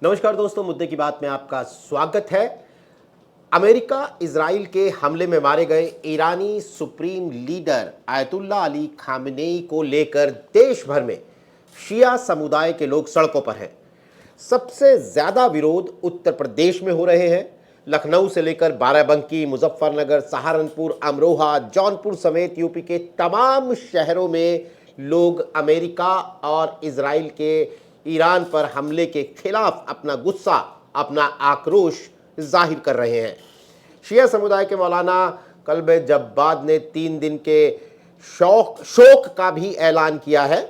नमस्कार दोस्तों, मुद्दे की बात में आपका स्वागत है। अमेरिका इजराइल के हमले में मारे गए ईरानी supreme leader Ayatollah Ali Khamenei को लेकर देश भर में शिया समुदाय के लोग सड़कों पर हैं। सबसे ज्यादा विरोध उत्तर प्रदेश में हो रहे हैं। लखनऊ से लेकर बाराबंकी, मुजफ्फरनगर, सहारनपुर, अमरोहा, जौनपुर समेत यूपी के तमाम शहरों में लोग अमेरिका और इजराइल के ईरान पर हमले के खिलाफ अपना गुस्सा, अपना आक्रोश जाहिर कर रहे हैं। शिया समुदाय के मौलाना कल्ब जब्बाद ने 3 दिन के शोक का भी ऐलान किया है।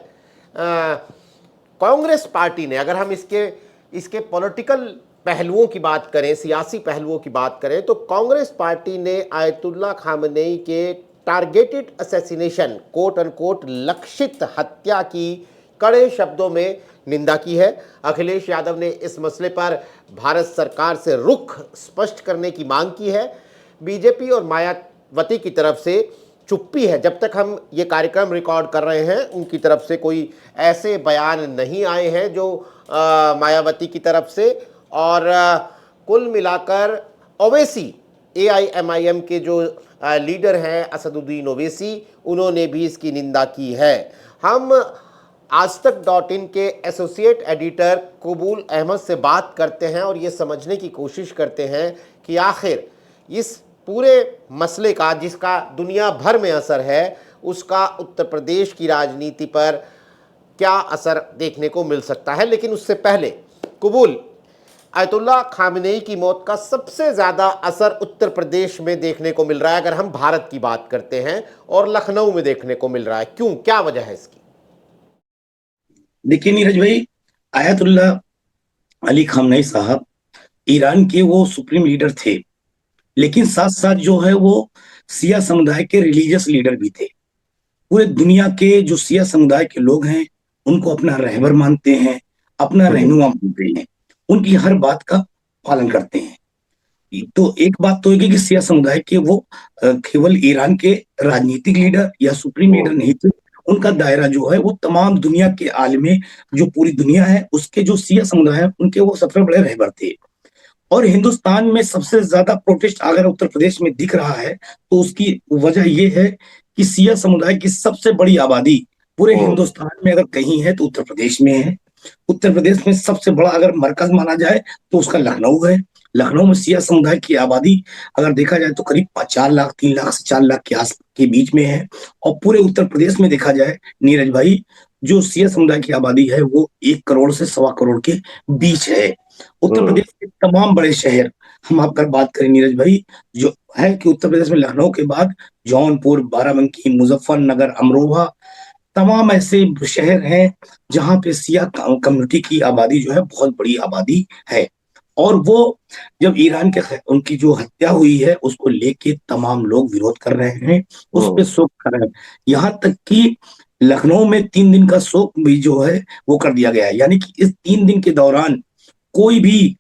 कांग्रेस पार्टी ने, अगर हम इसके पॉलिटिकल पहलुओं की बात करें, सियासी पहलुओं की बात करें, तो कांग्रेस पार्टी ने आयतुल्ला खामेनेई के टारगेटेड असैसिनेशन, कोट अनकोट लक्षित हत्या की कड़े शब्दों में निंदा की है। अखिलेश यादव ने इस मसले पर भारत सरकार से रुख स्पष्ट करने की मांग की है। बीजेपी और मायावती की तरफ से चुप्पी है। जब तक हम ये कार्यक्रम रिकॉर्ड कर रहे हैं, उनकी तरफ से कोई ऐसे बयान नहीं आए हैं जो मायावती की तरफ से। और कुल मिलाकर ओवैसी, AIMIM के जो लीडर हैं असदुद्दीन ओवैसी, उन्होंने भी इसकी निंदा की है। हम आजतक.in के एसोसिएट एडिटर कबूल अहमद से बात करते हैं और ये समझने की कोशिश करते हैं कि आखिर इस पूरे मसले का, जिसका दुनिया भर में असर है, उसका उत्तर प्रदेश की राजनीति पर क्या असर देखने को मिल सकता है। लेकिन उससे पहले कबूल, आयतुल्ला खामेनेई की मौत का सबसे ज्यादा असर उत्तर प्रदेश में देखने को मिल रहा है, अगर हम भारत की बात करते हैं, और लखनऊ में देखने को मिल रहा है। क्यों, क्या वजह है इसकी? देखिए नीरज भाई, आयतुल्ला अली खामनेई साहब ईरान के वो सुप्रीम लीडर थे, लेकिन साथ साथ जो है वो सिया समुदाय के रिलीजियस लीडर भी थे। पूरे दुनिया के जो सिया समुदाय के लोग हैं उनको अपना रहबर मानते हैं, अपना रहनुमा मानते हैं, उनकी हर बात का पालन करते हैं। तो एक बात तो है कि सिया समुदाय के वो केवल ईरान के राजनीतिक लीडर या सुप्रीम लीडर नहीं थे। उनका दायरा जो है वो तमाम दुनिया के आलमे, जो पूरी दुनिया है उसके जो सिया समुदाय है उनके वो सबसे बड़े रहबर थे। और हिंदुस्तान में सबसे ज्यादा प्रोटेस्ट अगर उत्तर प्रदेश में दिख रहा है तो उसकी वजह यह है कि सिया समुदाय की सबसे बड़ी आबादी पूरे हिंदुस्तान में अगर कहीं है तो उत्तर प्रदेश में है। उत्तर प्रदेश में सबसे बड़ा अगर मरकज माना जाए तो उसका लखनऊ है। लखनऊ में सिया समुदाय की आबादी अगर देखा जाए तो करीब 4 लाख, 3 लाख से 4 लाख के आस के बीच में है। और पूरे उत्तर प्रदेश में देखा जाए नीरज भाई, जो सिया समुदाय की आबादी है वो 1 करोड़ से 1.25 करोड़ के बीच है। उत्तर प्रदेश के तमाम बड़े शहर, हम आप अगर बात करें नीरज भाई, जो है कि उत्तर प्रदेश में लखनऊ के बाद जौनपुर, बाराबंकी, मुजफ्फरनगर, अमरोहा, तमाम ऐसे शहर हैं जहां पे सिया कम्युनिटी की आबादी जो है बहुत बड़ी आबादी है। और वो जब ईरान के उनकी जो हत्या हुई है उसको लेके तमाम लोग विरोध कर रहे हैं, उस पे शोक कर रहे हैं। यहाँ तक कि लखनऊ में 3 दिन का शोक भी जो है वो कर दिया गया है। यानी कि इस 3 दिन के दौरान कोई भी,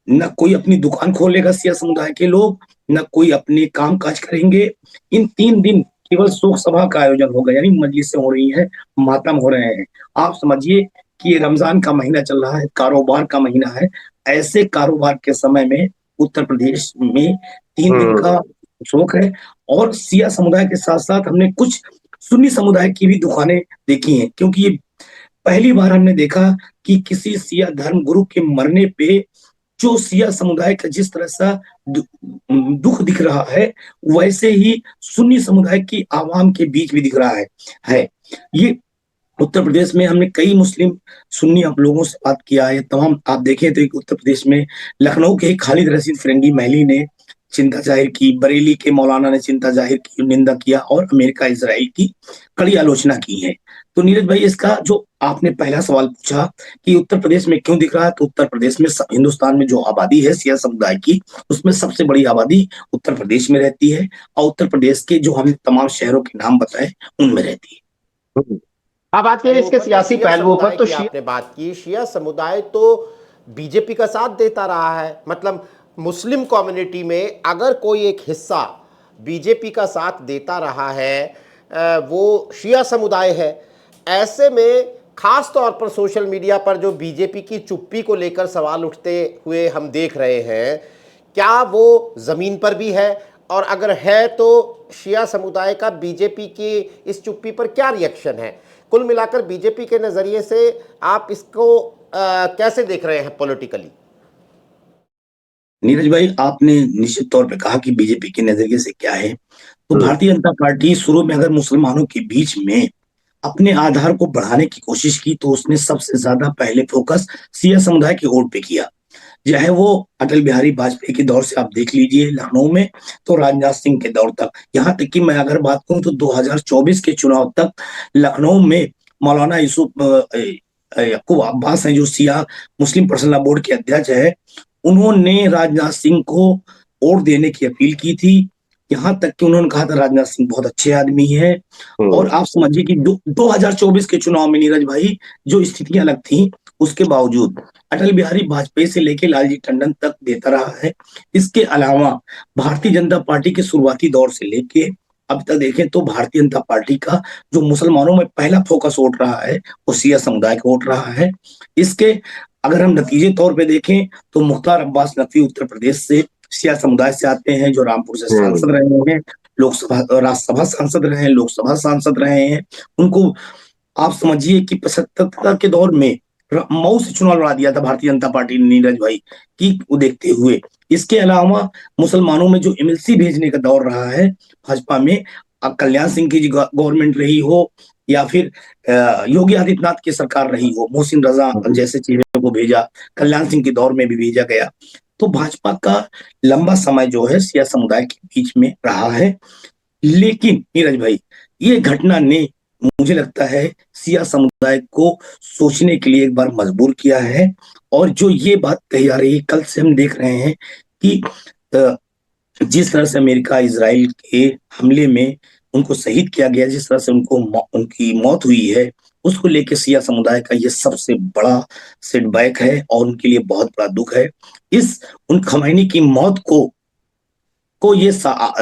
न कोई अपनी दुकान खोलेगा सिया समुदाय के लोग, न कोई अपने काम काज करेंगे। इन 3 दिन केवल शोक सभा का आयोजन होगा, यानी मजलिसें हो रही हैं, मातम हो रहे हैं। आप समझिए कि ये रमजान का महीना चल रहा है, कारोबार का महीना है। ऐसे कारोबार के समय में उत्तर प्रदेश में 3 दिन का शोक है। और सिया समुदाय के साथ साथ हमने कुछ सुन्नी समुदाय की भी दुकानें देखी हैं, क्योंकि ये पहली बार हमने देखा कि किसी सिया धर्म गुरु के मरने पे जो सिया समुदाय का जिस तरह सा दुख दिख रहा है, वैसे ही सुन्नी समुदाय की आवाम के बीच भी दिख रहा है। ये उत्तर प्रदेश में हमने कई मुस्लिम सुन्नी आप लोगों से बात किया है। तमाम आप देखें तो उत्तर प्रदेश में लखनऊ के खालिद रशीद फिरंगी महली ने चिंता जाहिर की, बरेली के मौलाना ने चिंता जाहिर की, निंदा किया, और अमेरिका इजराइल की कड़ी आलोचना की है। तो नीरज भाई, इसका जो आपने पहला सवाल पूछा कि उत्तर प्रदेश में क्यों दिख रहा है, तो उत्तर प्रदेश में हिंदुस्तान में जो आबादी है सिया समुदाय की, उसमें सबसे बड़ी आबादी उत्तर प्रदेश में रहती है, और उत्तर प्रदेश के जो हमने तमाम शहरों के नाम बताए उनमें रहती है। अब आते हैं इसके सियासी पहलुओं पर। तो आपने बात की, शिया समुदाय तो बीजेपी का साथ देता रहा है। मतलब मुस्लिम कम्युनिटी में अगर कोई एक हिस्सा बीजेपी का साथ देता रहा है, वो शिया समुदाय है। ऐसे में खास तौर पर सोशल मीडिया पर जो बीजेपी की चुप्पी को लेकर सवाल उठते हुए हम देख रहे हैं, क्या वो जमीन पर भी है? और अगर है तो शिया समुदाय का बीजेपी की इस चुप्पी पर क्या रिएक्शन है? कुल मिलाकर बीजेपी के नजरिए से आप इसको कैसे देख रहे हैं पॉलिटिकली? नीरज भाई, आपने निश्चित तौर पे कहा कि बीजेपी के नजरिए से क्या है। तो भारतीय जनता पार्टी शुरू में अगर मुसलमानों के बीच में अपने आधार को बढ़ाने की कोशिश की तो उसने सबसे ज्यादा पहले फोकस सिया समुदाय के वोट पे किया। चाहे वो अटल बिहारी वाजपेयी के दौर से आप देख लीजिए लखनऊ में, तो राजनाथ सिंह के दौर तक, यहाँ तक कि मैं अगर बात करूं तो 2024 के चुनाव तक लखनऊ में मौलाना यूसुफ यकूब अब्बास हैं, जो सिया मुस्लिम पर्सनल बोर्ड के अध्यक्ष है, उन्होंने राजनाथ सिंह को वोट देने की अपील की थी। यहाँ तक कि उन्होंने कहा था राजनाथ सिंह बहुत अच्छे आदमी है। और आप समझिए कि 2024 के चुनाव में नीरज भाई जो स्थितियां अलग थी, उसके बावजूद अटल बिहारी वाजपेयी से लेकर लालजी टंडन तक देता रहा है। इसके अलावा भारतीय जनता पार्टी के शुरुआती दौर से लेके अब तक देखें तो भारतीय जनता पार्टी का जो मुसलमानों में पहला फोकस उठ रहा है वो सिया समुदाय का उठ रहा है। इसके अगर हम नतीजे तौर पे देखें तो मुख्तार अब्बास नकवी उत्तर प्रदेश से सिया समुदाय से आते हैं, जो रामपुर से सांसद रहे हैं, लोकसभा राज्यसभा सांसद रहे हैं, लोकसभा सांसद रहे हैं। उनको आप समझिए कि 75 के दौर में मऊ से चुनाव लड़ा दिया था भारतीय जनता पार्टी ने नीरज भाई की वो देखते हुए। इसके अलावा मुसलमानों में जो एमएलसी भेजने का दौर रहा है भाजपा में, कल्याण सिंह की गवर्नमेंट रही हो या फिर योगी आदित्यनाथ की सरकार रही हो, मोहसिन रजा जैसे चेहरे को भेजा, कल्याण सिंह के दौर में भी भेजा गया। तो भाजपा का लंबा समय जो है सिया समुदाय के बीच में रहा है। लेकिन नीरज भाई, ये घटना ने मुझे लगता है सिया समुदाय को सोचने के लिए एक बार मजबूर किया है। और जो ये बात कही जा रही है, कल से हम देख रहे हैं कि जिस तरह से अमेरिका इजराइल के हमले में उनको शहीद किया गया, जिस तरह से उनकी मौत हुई है, उसको लेके सिया समुदाय का ये सबसे बड़ा सेटबैक है और उनके लिए बहुत बड़ा दुख है। इस उन खमैनी की मौत को ये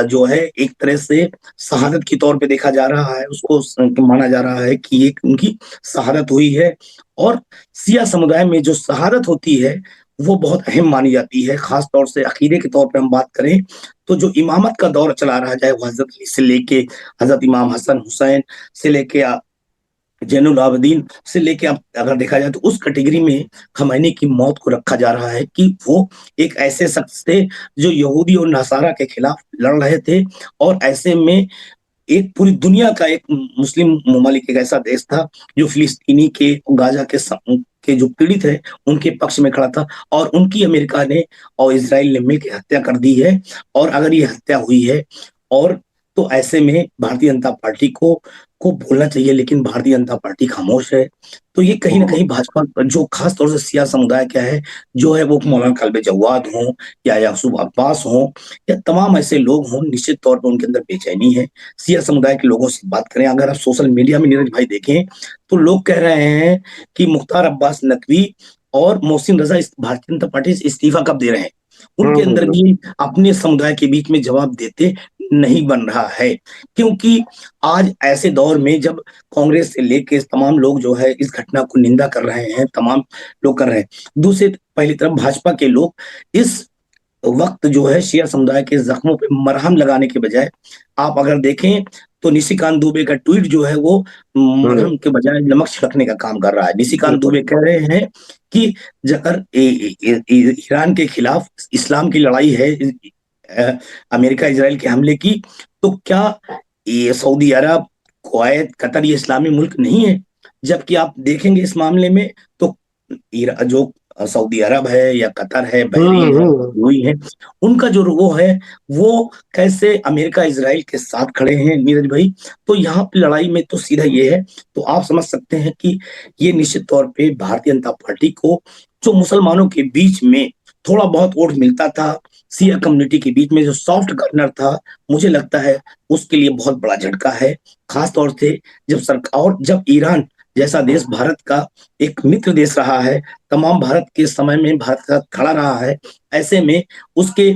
जो है एक तरह से शहादत के तौर पे देखा जा रहा है, उसको माना जा रहा है कि एक उनकी शहादत हुई है। और सिया समुदाय में जो शहादत होती है वो बहुत अहम मानी जाती है। खास तौर से अकीदे के तौर पे हम बात करें तो जो इमामत का दौर चला रहा है, चाहे वो हजरत अली से लेके हजरत इमाम हसन हुसैन से लेके जैनुल आबदीन से लेके आप अगर देखा जाए तो उस कैटेगरी में खमैनी की मौत को रखा जा रहा है कि वो एक ऐसे शख्स थे जो यहूदी और नसारा के खिलाफ लड़ रहे थे। और ऐसे में एक पूरी दुनिया का एक मुस्लिम ममालिक एक ऐसा देश था जो फिलिस्तीनी के गाजा के जो पीड़ित है उनके पक्ष में खड़ा था, और उनकी अमेरिका ने और इसराइल ने मिलकर हत्या कर दी है। और अगर ये हत्या हुई है और तो ऐसे में भारतीय जनता पार्टी को बोलना चाहिए, लेकिन भारतीय जनता पार्टी खामोश है। तो ये कहीं ना कहीं भाजपा जो खास तौर से सिया समुदाय क्या है जो है वो मौलाना काल्बे जवाद हो या यासूब अब्बास हो या तमाम ऐसे लोग हों, निश्चित तौर पर उनके अंदर बेचैनी है। सिया समुदाय के लोगों से बात करें, अगर आप सोशल मीडिया में नीरज भाई देखें तो लोग कह रहे हैं कि मुख्तार अब्बास नकवी और मोहसिन रजा भारतीय जनता पार्टी से इस्तीफा कब दे रहे हैं। उनके अंदर भी अपने समुदाय के बीच में जवाब देते नहीं बन रहा है। क्योंकि आज ऐसे दौर में जब कांग्रेस से लेके तमाम लोग जो है इस घटना को निंदा कर रहे हैं, तमाम लोग कर रहे हैं, दूसरी पहली तरफ भाजपा के लोग इस वक्त जो है शिया समुदाय के जख्मों पे मरहम लगाने के बजाय आप अगर देखें तो निशिकांत दुबे का ट्वीट जो है वो मरहम के बजाय नमक छिड़कने का काम कर रहा है। निशिकांत दुबे कह रहे हैं कि अगर ईरान के खिलाफ इस्लाम की लड़ाई है, अमेरिका इजराइल के हमले की, तो क्या ये सऊदी अरब, कुवैत, कतर ये इस्लामी मुल्क नहीं है? जबकि आप देखेंगे इस मामले में तो जो सऊदी अरब है या कतर है, बहरीन है, यूएई है, उनका जो वो है वो कैसे अमेरिका इजराइल के साथ खड़े हैं नीरज भाई। तो यहाँ पे लड़ाई में तो सीधा ये है। तो आप समझ सकते हैं कि ये निश्चित तौर पे भारतीय जनता पार्टी को जो मुसलमानों के बीच में थोड़ा बहुत वोट मिलता था, सिया कम्युनिटी के बीच में जो सॉफ्ट कॉर्नर था, मुझे लगता है उसके लिए बहुत बड़ा झटका है। खास तौर से जब सरकार और जब ईरान जैसा देश भारत का एक मित्र देश रहा है, तमाम भारत के समय में भारत का खड़ा रहा है, ऐसे में उसके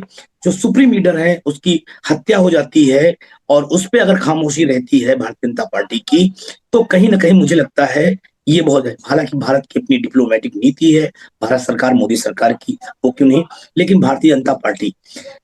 जो सुप्रीम लीडर है उसकी हत्या हो जाती है और उस पर अगर खामोशी रहती है भारतीय जनता पार्टी की, तो कहीं ना कहीं मुझे लगता है ये बहुत है। हालांकि भारत की अपनी डिप्लोमेटिक नीति है, भारत सरकार, मोदी सरकार की, वो क्यों नहीं, लेकिन भारतीय जनता पार्टी,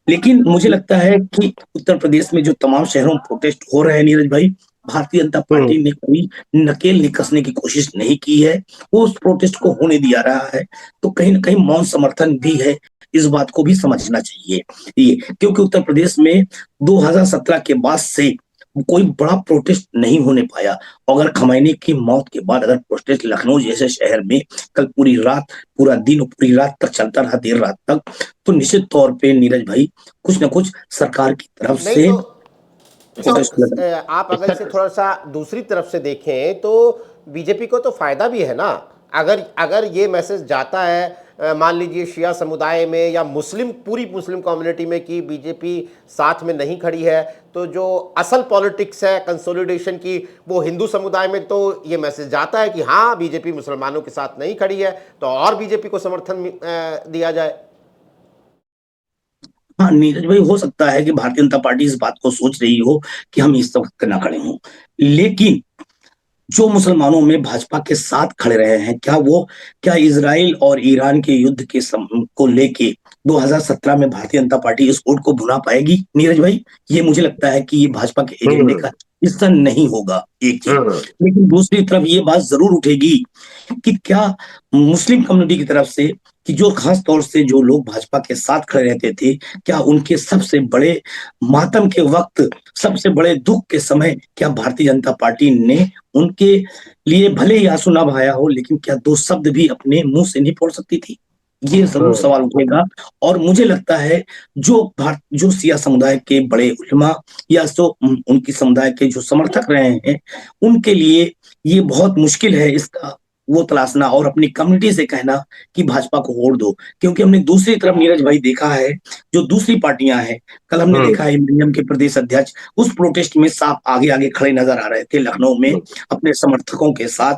लेकिन मुझे लगता है कि उत्तर प्रदेश में जो तमाम शहरों में प्रोटेस्ट हो रहे हैं नीरज भाई, भारतीय जनता पार्टी ने कोई नकेल निकसने की कोशिश नहीं की है, वो उस प्रोटेस्ट को होने दिया रहा है। तो कहीं ना कहीं मौन समर्थन भी है, इस बात को भी समझना चाहिए ये, क्योंकि उत्तर प्रदेश में 2017 के बाद से कोई बड़ा प्रोटेस्ट नहीं होने पाया। अगर खमैनी की मौत के बाद अगर प्रोटेस्ट लखनऊ जैसे शहर में कल पूरी रात, पूरा दिन और पूरी रात तक चलता रहा, देर रात तक, तो निश्चित तौर पे नीरज भाई कुछ ना कुछ सरकार की तरफ नहीं से तो प्रोटेस्ट लगा। आप अगर इसे थोड़ा सा दूसरी तरफ से देखें तो बीजेपी को तो फायदा भी है ना। अगर अगर ये मैसेज जाता है मान लीजिए शिया समुदाय में या मुस्लिम, पूरी मुस्लिम कम्युनिटी में कि बीजेपी साथ में नहीं खड़ी है, तो जो असल पॉलिटिक्स है कंसोलिडेशन की वो हिंदू समुदाय में तो ये मैसेज जाता है कि हाँ बीजेपी मुसलमानों के साथ नहीं खड़ी है, तो और बीजेपी को समर्थन दिया जाए। हाँ नीरज भाई, हो सकता है कि भारतीय जनता पार्टी इस बात को सोच रही हो कि हम इस वक्त ना खड़े हों, लेकिन जो मुसलमानों में भाजपा के साथ खड़े रहे हैं, क्या इजराइल और ईरान के युद्ध को लेके 2017 में भारतीय जनता पार्टी इस वोट को भुना पाएगी नीरज भाई? ये मुझे लगता है कि ये भाजपा के एजेंडे का हिस्सा नहीं होगा, एक चीज। लेकिन दूसरी तरफ ये बात जरूर उठेगी कि क्या मुस्लिम कम्युनिटी की तरफ से, कि जो खास तौर से जो लोग भाजपा के साथ खड़े रहते थे, क्या उनके सबसे बड़े मातम के वक्त, सबसे बड़े दुख के समय, क्या भारतीय जनता पार्टी ने उनके लिए भले ही आंसू ना बहाया हो, लेकिन क्या दो शब्द भी अपने मुंह से नहीं फोड़ सकती थी? ये जरूर सवाल उठेगा। और मुझे लगता है जो सिया समुदाय के बड़े उलमा या तो उनकी समुदाय के जो समर्थक रहे हैं, उनके लिए ये बहुत मुश्किल है इसका वो तलाशना और अपनी कम्युनिटी से कहना कि भाजपा को वोट दो। क्योंकि हमने दूसरी तरफ नीरज भाई देखा है, जो दूसरी पार्टियां हैं, कल हमने देखा है एमआईएम के प्रदेश अध्यक्ष उस प्रोटेस्ट में साफ आगे आगे खड़े नजर आ रहे थे लखनऊ में अपने समर्थकों के साथ।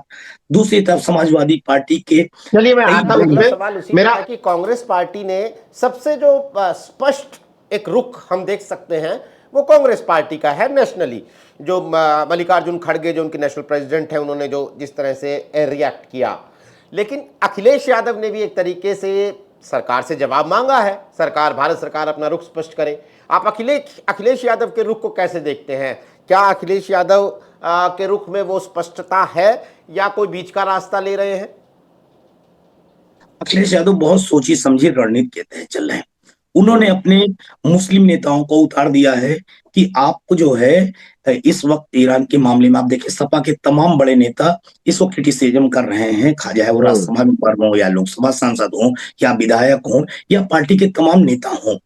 दूसरी तरफ समाजवादी पार्टी के चलिए मैं कई आता हूं, बड़े मेरा सवाल उसी मेरा कि कांग्रेस पार्टी ने सबसे जो स्पष्ट एक रुख हम देख सकते हैं वो कांग्रेस पार्टी का है नेशनली। जो मल्लिकार्जुन खड़गे जो उनके नेशनल प्रेसिडेंट हैं, उन्होंने जो जिस तरह से रिएक्ट किया, लेकिन अखिलेश यादव ने भी एक तरीके से सरकार से जवाब मांगा है, सरकार, भारत सरकार अपना रुख स्पष्ट करे। आप अखिलेश यादव के रुख को कैसे देखते हैं? क्या अखिलेश यादव के रुख में वो स्पष्टता है या कोई बीच का रास्ता ले रहे हैं? अखिलेश यादव बहुत सोची समझी रणनीति के तहत चल रहे हैं। उन्होंने अपने मुस्लिम नेताओं को उतार दिया है कि आपको जो है इस वक्त ईरान के मामले में, आप देखिए सपा के तमाम बड़े नेता इस वक्त क्रिटिसिज्म कर रहे हैं, चाहे वो राज्यसभा में हो या लोकसभा सांसद हो या विधायक हो या पार्टी के तमाम नेता हो,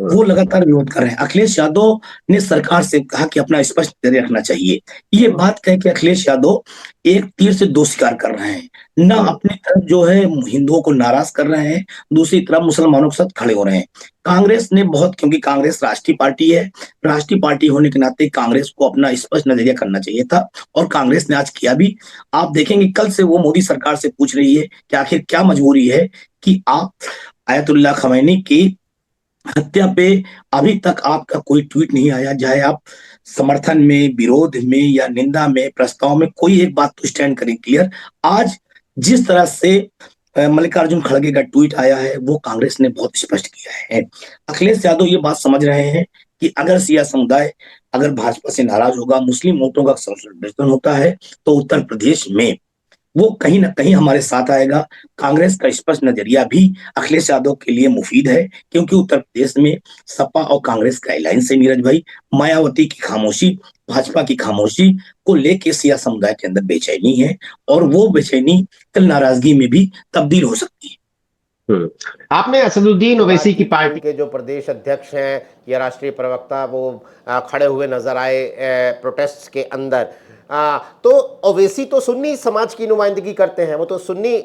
वो लगातार विरोध कर रहे हैं। अखिलेश यादव ने सरकार से कहा कि अपना स्पष्ट नजरिया रखना चाहिए। ये बात कह के अखिलेश यादव एक तीर से दो शिकार कर रहे हैं, ना अपनी तरफ जो है हिंदुओं को नाराज कर रहे हैं, दूसरी तरफ मुसलमानों के साथ खड़े हो रहे हैं। कांग्रेस ने बहुत, क्योंकि कांग्रेस राष्ट्रीय पार्टी है, राष्ट्रीय पार्टी होने के नाते कांग्रेस को अपना स्पष्ट नजरिया करना चाहिए था और कांग्रेस ने आज किया भी। आप देखेंगे कल से वो मोदी सरकार से पूछ रही है कि आखिर क्या मजबूरी है कि आप आयतुल्लाह खमैनी की हत्या पे अभी तक आपका कोई ट्वीट नहीं आया, चाहे आप समर्थन में, विरोध में या निंदा में, प्रस्ताव में, कोई एक बात तो स्टैंड करें क्लियर। आज जिस तरह से मल्लिकार्जुन खड़गे का ट्वीट आया है वो कांग्रेस ने बहुत स्पष्ट किया है। अखिलेश यादव ये बात समझ रहे हैं कि अगर सिया समुदाय अगर भाजपा से नाराज होगा, मुस्लिम वोटों का संशोधन होता है, तो उत्तर प्रदेश में वो कहीं ना कहीं हमारे साथ आएगा। कांग्रेस का स्पष्ट नजरिया भी अखिलेश यादव के लिए मुफीद है, क्योंकि उत्तर प्रदेश में सपा और कांग्रेस का अलायंस है नीरज भाई। मायावती की खामोशी, भाजपा की खामोशी को लेके सिया समुदाय के अंदर बेचैनी है और वो बेचैनी कल नाराजगी में भी तब्दील हो सकती है। आपने असदुद्दीन ओवैसी की पार्टी के जो प्रदेश अध्यक्ष हैं या राष्ट्रीय प्रवक्ता वो खड़े हुए नजर आए प्रोटेस्ट के अंदर। तो ओवैसी तो सुन्नी समाज की नुमाइंदगी करते हैं, वो तो सुन्नी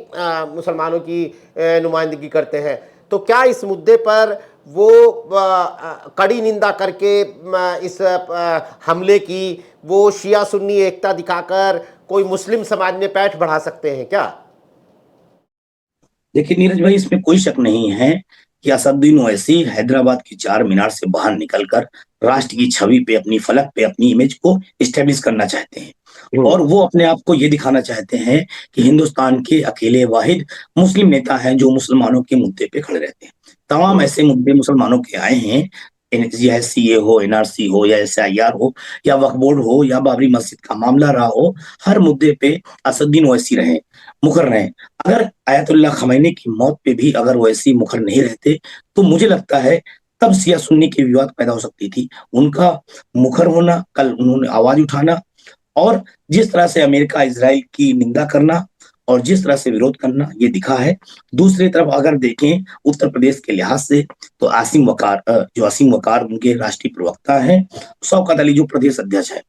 मुसलमानों की नुमाइंदगी करते हैं। तो क्या इस मुद्दे पर वो कड़ी निंदा करके इस हमले की वो शिया सुन्नी एकता दिखाकर कोई मुस्लिम समाज में पैठ बढ़ा सकते हैं क्या? देखिए नीरज भाई, इसमें कोई शक नहीं है कि असदुद्दीन ओवैसी हैदराबाद की चार मीनार से बाहर निकलकर राष्ट्र की छवि पे, अपनी फलक पे अपनी इमेज को स्टेब्लिश करना चाहते हैं। हम्म। और वो अपने आप को ये दिखाना चाहते हैं कि हिंदुस्तान के अकेले वाहिद मुस्लिम नेता हैं जो मुसलमानों के मुद्दे पे खड़े रहते हैं। तमाम हम्म। ऐसे मुद्दे मुसलमानों के आए हैं, यह सीए हो, एनआरसी हो, या एसआईआर हो, या वक्फ बोर्ड हो, या बाबरी मस्जिद का मामला रहा हो, हर मुद्दे पे असदुद्दीन ओवैसी रहे, मुखर रहे। अगर आयतुल्लाह खमैनी की मौत पे भी अगर ओवैसी मुखर नहीं रहते तो मुझे लगता है तब शिया सुन्नी की विवाद पैदा हो सकती थी। उनका मुखर होना, कल उन्होंने आवाज उठाना, और जिस तरह से अमेरिका इजराइल की निंदा करना और जिस तरह से विरोध करना, ये दिखा है। दूसरी तरफ अगर देखें उत्तर प्रदेश के लिहाज से, तो आसिम वकार उनके राष्ट्रीय प्रवक्ता हैं, शौकत अली जो प्रदेश अध्यक्ष है।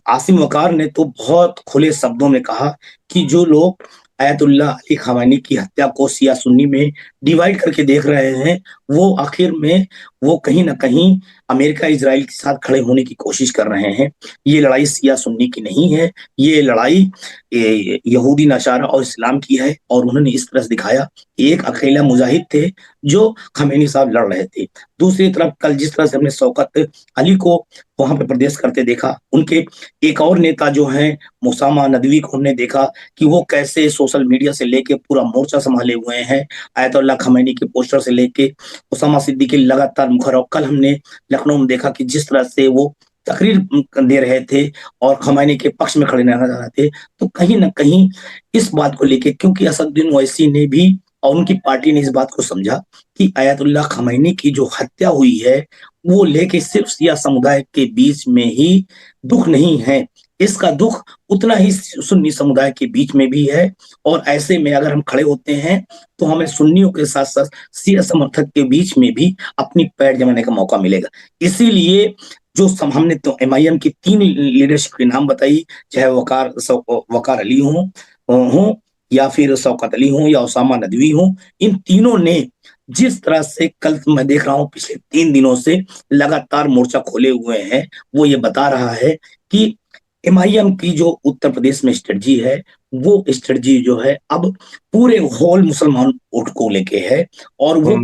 आसिम वकार ने तो बहुत खुले शब्दों में कहा कि जो लोग आयतुल्लाह अली खamenei की हत्या को शिया सुन्नी में डिवाइड करके देख रहे हैं, वो आखिर में वो कहीं ना कहीं अमेरिका इजराइल के साथ खड़े होने की कोशिश कर रहे हैं। ये लड़ाई शिया सुन्नी की नहीं है, ये लड़ाई यहूदी नसारा और इस्लाम की है। और उन्होंने इस तरह से दिखाया कि एक अकेला मुजाहिद थे जो खamenei साहब लड़ रहे थे। दूसरी तरफ कल जिस तरह से हमने शौकत अली को वहां पे प्रदेश करते देखा, उनके एक और नेता जो हैं मुसामा नदवी को हमने देखा कि वो कैसे सोशल मीडिया से लेके पूरा मोर्चा संभाले हुए हैं, आयतुल्लाह खमैनी के पोस्टर से लेके उसामा सिद्दीकी लगातार मुखर। और कल हमने लखनऊ में देखा कि जिस तरह से वो तकरीर दे रहे थे और खमैनी के पक्ष में खड़े रहना चाह रहे थे, तो कहीं ना कहीं इस बात को लेके, क्योंकि असदुद्दीन ओवैसी ने भी और उनकी पार्टी ने इस बात को समझा कि आयतुल्लाह खमैनी की जो हत्या हुई है वो लेके सिर्फ शिया समुदाय के बीच में ही दुख नहीं है, इसका दुख उतना ही सुन्नी समुदाय के बीच में भी है। और ऐसे में अगर हम खड़े होते हैं तो हमें सुन्नियों के साथ साथ शिया समर्थक के बीच में भी अपनी पैर जमाने का मौका मिलेगा। इसीलिए जो हमने तो एमआईएम की 3 लीडरशिप के नाम बताई, चाहे वकार अली हो या फिर शौकत अली हो या उसामा नदवी हो, इन तीनों ने जिस तरह से कल मैं देख रहा हूं पिछले 3 दिनों से लगातार मोर्चा खोले हुए हैं, वो ये बता रहा है कि एमआईएम की जो उत्तर प्रदेश में स्ट्रेटजी है, वो स्ट्रेटजी जो है अब पूरे होल मुसलमान वोट को लेके है। और वो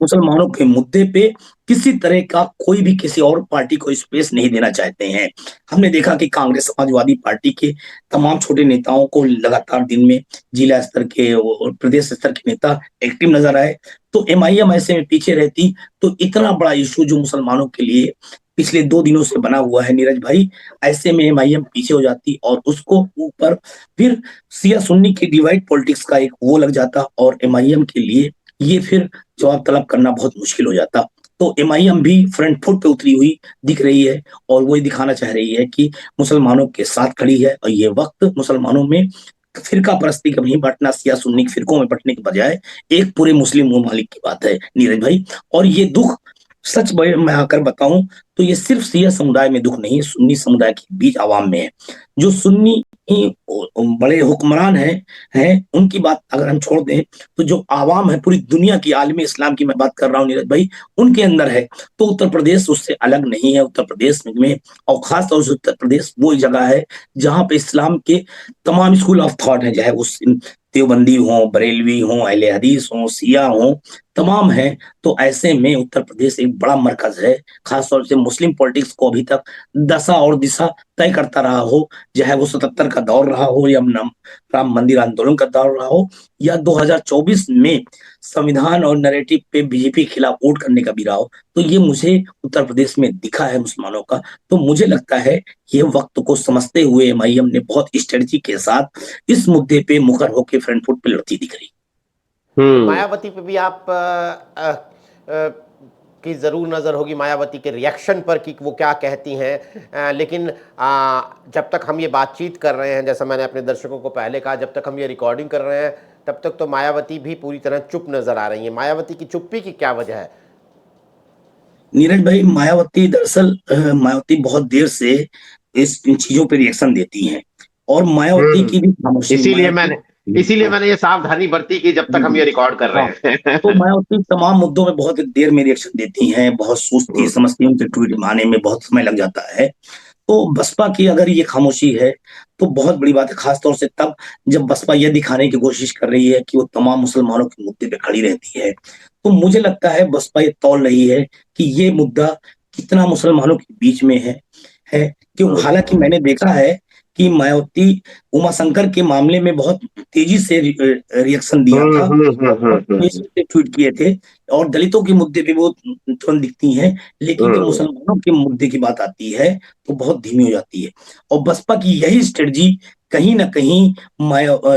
मुसलमानों के मुद्दे पे किसी तरह का कोई भी किसी और पार्टी को स्पेस नहीं देना चाहते हैं। हमने देखा कि कांग्रेस समाजवादी पार्टी के तमाम छोटे नेताओं को लगातार दिन में जिला स्तर के और प्रदेश स्तर के नेता एक्टिव नजर आए, तो एमआईएम ऐसे में पीछे रहती तो इतना बड़ा इशू जो मुसलमानों के लिए पिछले 2 दिनों से बना हुआ है नीरज भाई, ऐसे में एमआईएम पीछे हो जाती और उसको ऊपर फिर शिया सुन्नी की डिवाइड पॉलिटिक्स का एक वो लग जाता और एमआईएम के लिए ये फिर जवाब तलब करना बहुत मुश्किल हो जाता। तो एमआईएम भी फ्रंट फुट पे उतरी हुई दिख रही है और वो दिखाना चाह रही है कि मुसलमानों के साथ खड़ी है। और ये वक्त मुसलमानों में फिरका परस्ती का नहीं बंटना, शिया सुन्नी फिरकों में बंटने के बजाय एक पूरे मुस्लिम ममालिक की बात है नीरज भाई। और ये दुख सच मैं आकर बताऊं तो ये सिर्फ शिया समुदाय में दुख नहीं, सुन्नी समुदाय के बीच आवाम में है। जो सुन्नी बड़े हुक्मरान हैं उनकी बात अगर हम छोड़ दें, तो जो आवाम है पूरी दुनिया की आलमी इस्लाम की मैं बात कर रहा हूँ नीरज भाई, उनके अंदर है। तो उत्तर प्रदेश उससे अलग नहीं है। उत्तर प्रदेश में और खास तौर से उत्तर प्रदेश वो जगह है जहां पे इस्लाम के तमाम स्कूल ऑफ थॉट है, चाहे उस देवबंदी हो, बरेलवी हो, अहले हदीस हो, शिया हो, तमाम है। तो ऐसे में उत्तर प्रदेश एक बड़ा मरकज है, खासतौर से मुस्लिम पॉलिटिक्स को अभी तक दशा और दिशा तय करता रहा हो, चाहे वो 77 का दौर रहा हो या राम मंदिर आंदोलन का दौर रहा हो या 2024 में संविधान और नैरेटिव पे बीजेपी के खिलाफ वोट करने का भी रहा हो। तो ये मुझे उत्तर प्रदेश में दिखा है मुसलमानों का। तो मुझे लगता है ये वक्त को समझते हुए एमआईएम ने बहुत स्ट्रेटजी के साथ इस मुद्दे पे मुखर होकर फ्रंट फुट पे लड़ती दिख रही। मायावती पे भी आप की जरूर नजर होगी, मायावती के रिएक्शन पर कि वो क्या कहती हैं। लेकिन जब तक हम ये बातचीत कर रहे हैं, जैसा मैंने अपने दर्शकों को पहले कहा, जब तक हम ये रिकॉर्डिंग कर रहे हैं तब तक तो मायावती भी पूरी तरह चुप नजर आ रही है। मायावती की चुप्पी की क्या वजह है? नीरज भाई, मायावती बहुत देर से इन चीजों पे रिएक्शन देती हैं और मायावती की भी खामोशी, इसीलिए मैंने ये सावधानी बरती कि जब तक हम ये रिकॉर्ड कर रहे हैं। तो मायावती तमाम मुद्दों में बहुत देर में रिएक्शन देती हैं, बहुत सोचती समझती, उनके ट्वीट आने में बहुत समय लग जाता है। तो बसपा की अगर ये खामोशी है तो बहुत बड़ी बात है, खासतौर से तब जब बसपा यह दिखाने की कोशिश कर रही है कि वो तमाम मुसलमानों के मुद्दे पे खड़ी रहती है। तो मुझे लगता है बसपा ये तौल रही है कि ये मुद्दा कितना मुसलमानों के बीच में है कि हालांकि मैंने देखा है कि मायावती उमाशंकर के मामले में बहुत तेजी से रिएक्शन दिया था और तेजी से ट्वीट किए थे, और दलितों के मुद्दे पे वो तुरंत दिखती हैं, लेकिन जब मुसलमानों के मुद्दे की बात आती है तो बहुत धीमी हो जाती है। और बसपा की यही स्ट्रेटजी कहीं ना कहीं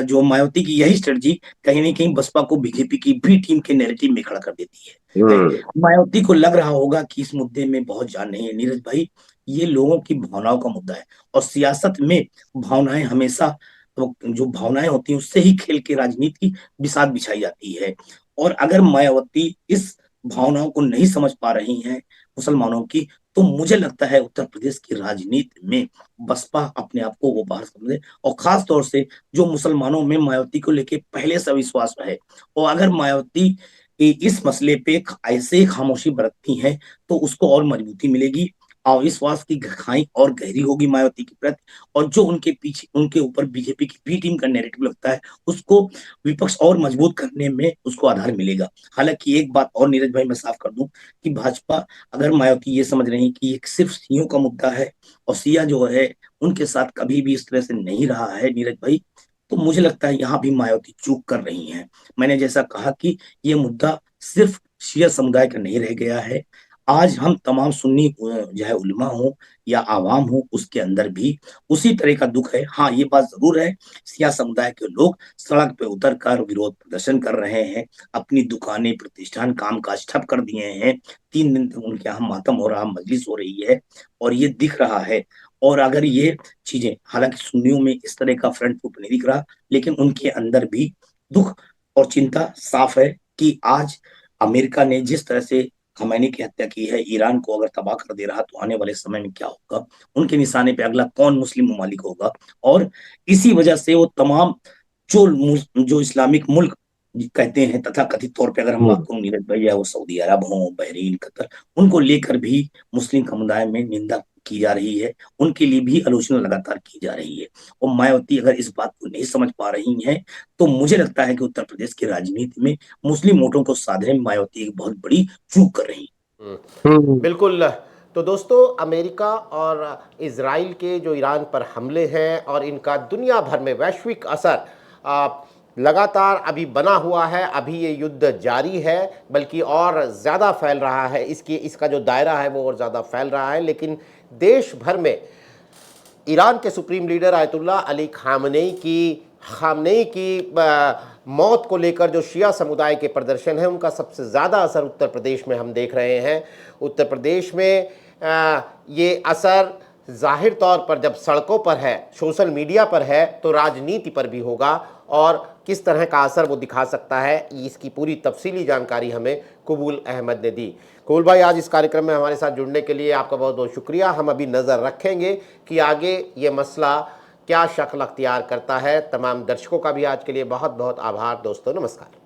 जो मायावती की यही स्ट्रेटजी कहीं ना कहीं बसपा को बीजेपी की बी टीम के नैरेटिव में खड़ा कर देती है। मायावती को लग रहा होगा कि इस मुद्दे में बहुत जान नहीं है। नीरज भाई, ये लोगों की भावनाओं का मुद्दा है, और सियासत में भावनाएं हमेशा, तो जो भावनाएं होती हैं उससे ही खेल के राजनीति की बिसात बिछाई जाती है। और अगर मायावती इस भावनाओं को नहीं समझ पा रही हैं मुसलमानों की, तो मुझे लगता है उत्तर प्रदेश की राजनीति में बसपा अपने आप को वो बाहर समझे, और खास तौर से जो मुसलमानों में मायावती को लेके पहले से विश्वास रहे, और अगर मायावती इस मसले पे ऐसे खामोशी बरतती हैं तो उसको और मजबूती मिलेगी, और विश्वास की खाई और गहरी होगी मायावती के प्रति, और जो उनके पीछे उनके ऊपर बीजेपी की बी टीम का नैरेटिव लगता है उसको विपक्ष और मजबूत करने में उसको आधार मिलेगा। हालांकि एक बात और नीरज भाई मैं साफ कर दूं कि भाजपा, अगर मायावती ये समझ रही है कि ये सिर्फ सियों का मुद्दा है और सिया जो है उनके साथ कभी भी इस तरह से नहीं रहा है नीरज भाई, तो मुझे लगता है यहाँ भी मायावती चूक कर रही हैं। मैंने जैसा कहा कि ये मुद्दा सिर्फ शिया समुदाय का नहीं रह गया है, आज हम तमाम सुन्नी चाहे उलमा हो या आवाम हो उसके अंदर भी उसी तरह का दुख है। हाँ, ये बात जरूर है, सिया समुदाय के लोग सड़क पे उतर कर विरोध प्रदर्शन कर रहे हैं, अपनी दुकानें प्रतिष्ठान कामकाज ठप कर दिए हैं, 3 दिन तक उनके यहाँ मातम हो रहा, मजलिस हो रही है, और ये दिख रहा है। और अगर ये चीजें, हालांकि सुन्नियों में इस तरह का फ्रंट फुट नहीं दिख रहा, लेकिन उनके अंदर भी दुख और चिंता साफ है कि आज अमेरिका ने जिस तरह से खमैनी की हत्या की है, ईरान को अगर तबाह कर दे रहा तो आने वाले समय में क्या होगा, उनके निशाने पे अगला कौन मुस्लिम ममालिक होगा। और इसी वजह से वो तमाम जो इस्लामिक मुल्क कहते हैं तथा कथित तौर पे, अगर हम बात करूं नीरज भैया, वो सऊदी अरब हो, बहरीन, कतर, उनको लेकर भी मुस्लिम समुदाय में निंदा की जा रही है, उनके लिए भी आलोचना लगातार की जा रही है। और मायावती अगर इस बात को नहीं समझ पा रही हैं तो मुझे लगता है कि उत्तर प्रदेश की राजनीति में मुस्लिम वोटों को साधने में मायावती एक बहुत बड़ी चूक कर रही है। बिल्कुल। तो दोस्तों, अमेरिका और इजराइल के जो ईरान पर हमले हैं और इनका दुनिया भर में वैश्विक असर लगातार अभी बना हुआ है, अभी ये युद्ध जारी है, बल्कि और ज़्यादा फैल रहा है, इसका जो दायरा है वो और ज़्यादा फैल रहा है। लेकिन देश भर में ईरान के supreme leader Ayatollah Ali Khamenei की मौत को लेकर जो शिया समुदाय के प्रदर्शन है, उनका सबसे ज़्यादा असर उत्तर प्रदेश में हम देख रहे हैं। उत्तर प्रदेश में ये असर जाहिर तौर पर जब सड़कों पर है, सोशल मीडिया पर है, तो राजनीति पर भी होगा, और किस तरह का असर वो दिखा सकता है, इसकी पूरी तफसीली जानकारी हमें कबूल अहमद ने दी। कबूल भाई, आज इस कार्यक्रम में हमारे साथ जुड़ने के लिए आपका बहुत बहुत शुक्रिया। हम अभी नज़र रखेंगे कि आगे ये मसला क्या शक्ल अख्तियार करता है। तमाम दर्शकों का भी आज के लिए बहुत बहुत आभार। दोस्तों, नमस्कार।